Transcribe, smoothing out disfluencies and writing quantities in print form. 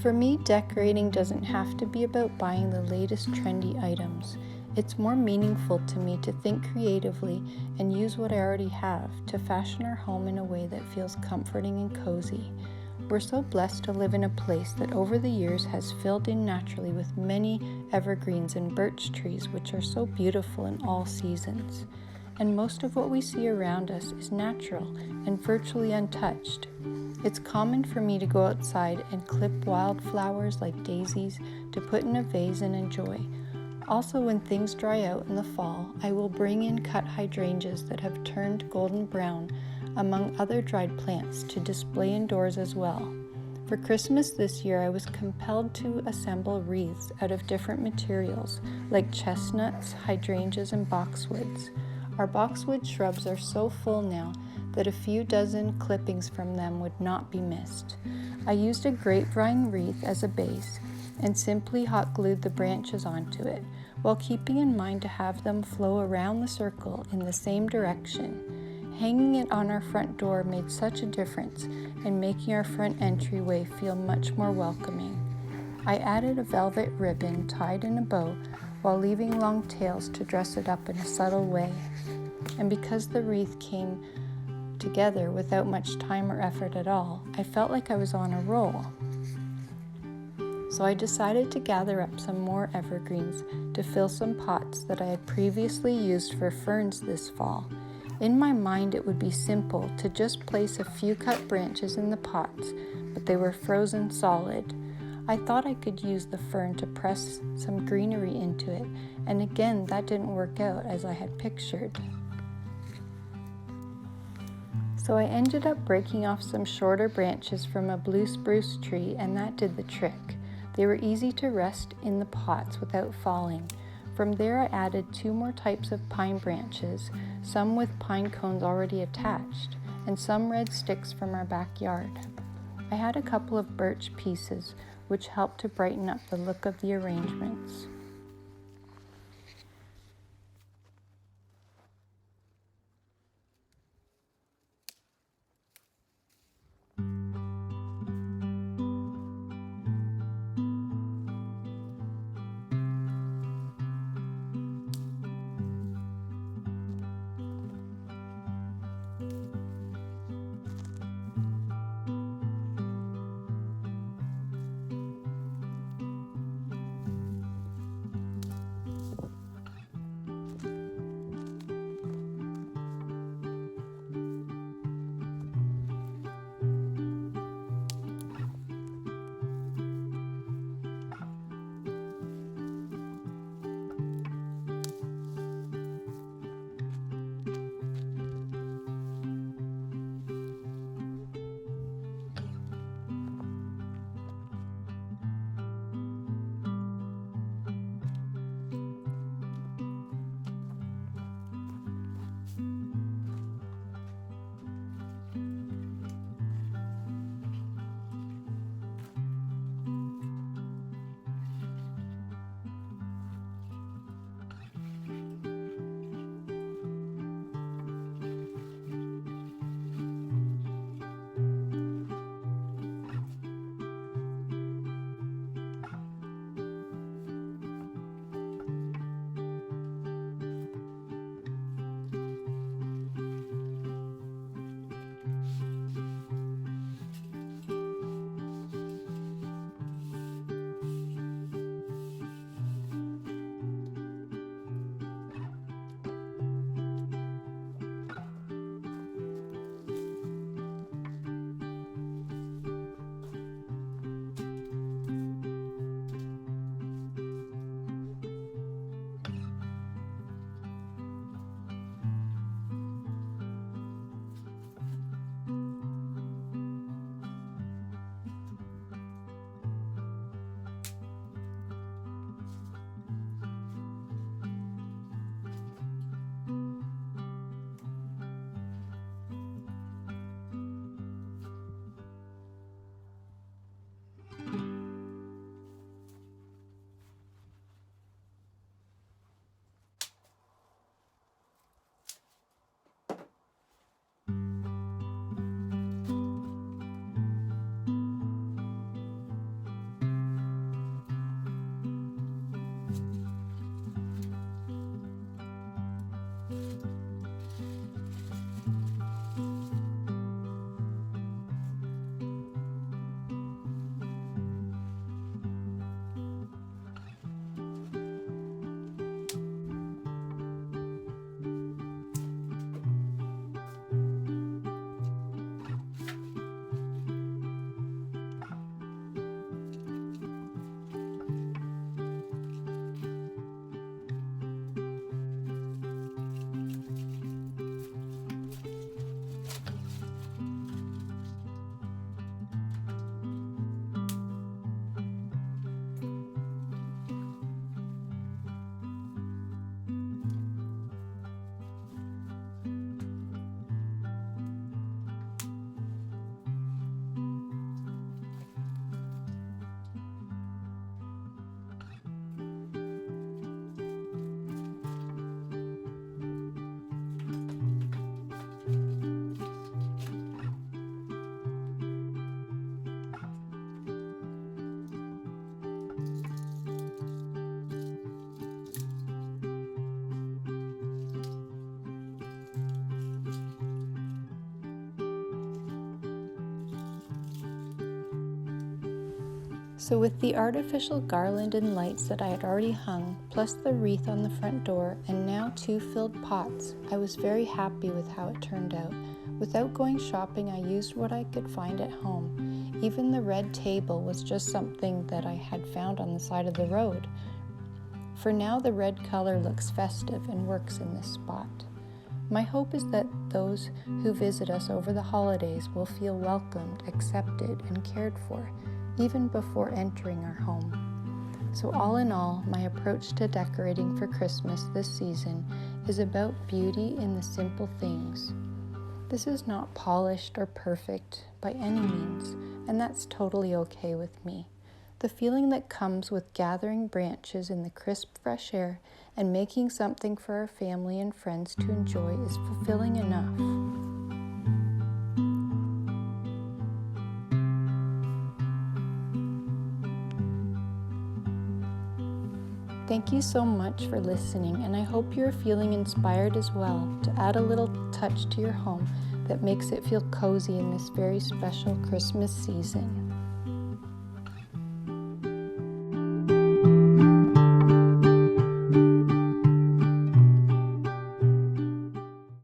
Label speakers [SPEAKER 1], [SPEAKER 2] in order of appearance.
[SPEAKER 1] For me, decorating doesn't have to be about buying the latest trendy items. It's more meaningful to me to think creatively and use what I already have to fashion our home in a way that feels comforting and cozy. We're so blessed to live in a place that over the years has filled in naturally with many evergreens and birch trees, which are so beautiful in all seasons. And most of what we see around us is natural and virtually untouched. It's common for me to go outside and clip wildflowers like daisies to put in a vase and enjoy. Also, when things dry out in the fall, I will bring in cut hydrangeas that have turned golden brown, among other dried plants, to display indoors as well. For Christmas this year, I was compelled to assemble wreaths out of different materials, like chestnuts, hydrangeas, and boxwoods. Our boxwood shrubs are so full now that a few dozen clippings from them would not be missed. I used a grapevine wreath as a base and simply hot glued the branches onto it, while keeping in mind to have them flow around the circle in the same direction. Hanging it on our front door made such a difference in making our front entryway feel much more welcoming. I added a velvet ribbon tied in a bow while leaving long tails to dress it up in a subtle way. And because the wreath came together without much time or effort at all, I felt like I was on a roll. So I decided to gather up some more evergreens to fill some pots that I had previously used for ferns this fall. In my mind, it would be simple to just place a few cut branches in the pots, but they were frozen solid. I thought I could use the fern to press some greenery into it, and again, that didn't work out as I had pictured. So I ended up breaking off some shorter branches from a blue spruce tree, and that did the trick. They were easy to rest in the pots without falling. From there, I added 2 more types of pine branches, some with pine cones already attached, and some red sticks from our backyard. I had a couple of birch pieces, which helped to brighten up the look of the arrangements. So with the artificial garland and lights that I had already hung, plus the wreath on the front door, and now 2 filled pots, I was very happy with how it turned out. Without going shopping, I used what I could find at home. Even the red table was just something that I had found on the side of the road. For now, the red color looks festive and works in this spot. My hope is that those who visit us over the holidays will feel welcomed, accepted, and cared for, even before entering our home. So all in all, my approach to decorating for Christmas this season is about beauty in the simple things. This is not polished or perfect by any means, and that's totally okay with me. The feeling that comes with gathering branches in the crisp, fresh air and making something for our family and friends to enjoy is fulfilling enough. Thank you so much for listening, and I hope you're feeling inspired as well to add a little touch to your home that makes it feel cozy in this very special Christmas season.